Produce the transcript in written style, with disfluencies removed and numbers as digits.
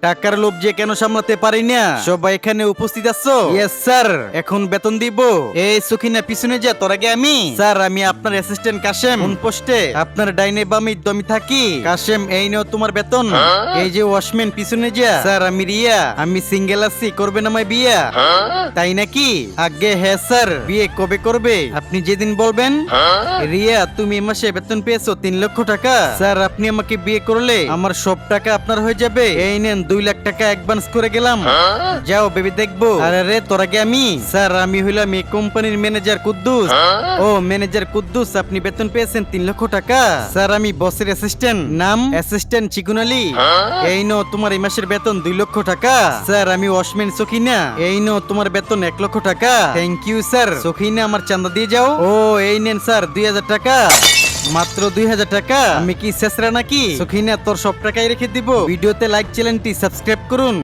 টাকার লোভ যে কেন সামলাতে পারি না, সবাই এখানে উপস্থিত আছো? ইয়েস স্যার, এখন বেতন দিব। এই সুখিনা পিছনে যা, তোর আগে আমি। স্যার, আমি আপনার অ্যাসিস্ট্যান্ট কাশেম, কোন পোস্টে? আপনার ডাইনে বামে দমি থাকি। কাশেম, এই নাও তোমার বেতন। এই যে ওয়াশম্যান পিছনে যা। স্যার, আমি রিয়া, আমি সিঙ্গেল আছি, করবেন আমায় বিয়া? তাই নাকি? আগে হ্যাঁ স্যার। বিয়ে কবে করবে? আপনি যেদিন বলবেন। রিয়া, তুমি এই মাসে বেতন পেয়েছো 3 লক্ষ টাকা। স্যার, আপনি আমাকে বিয়ে করলে আমার সব টাকা আপনার হয়ে যাবে। এই নেন 2 লাখ টাকা অ্যাডভান্স করে গেলাম। যাও বেবি দেখবো। আরে রে, তোর আগে আমি। স্যার, আমি হইলাম এই কোম্পানির ম্যানেজার কুদ্দুস। ও ম্যানেজার কুদ্দুস, আপনি বেতন পেয়েছেন 3 লক্ষ টাকা। স্যার, আমি বসের অ্যাসিস্ট্যান্ট। নাম অ্যাসিস্ট্যান্ট চিকুন আলী। এই নো তোমার এই মাসের বেতন 2 লক্ষ টাকা। স্যার, আমি ওয়াশম্যান সখিনা। এই নো তোমার বেতন 1 লক্ষ টাকা। Thank you sir. সখিনা, আমার চাঁদা দিয়ে যাও। ও এই নেন স্যার 2000 টাকা। মাত্র 2000 টাকা? আমি কি শেষরা নাকি? সখিনা, তোর সব টাকাই রেখে দিব। ভিডিওতে লাইক, চ্যানেলটি সাবস্ক্রাইব করুন।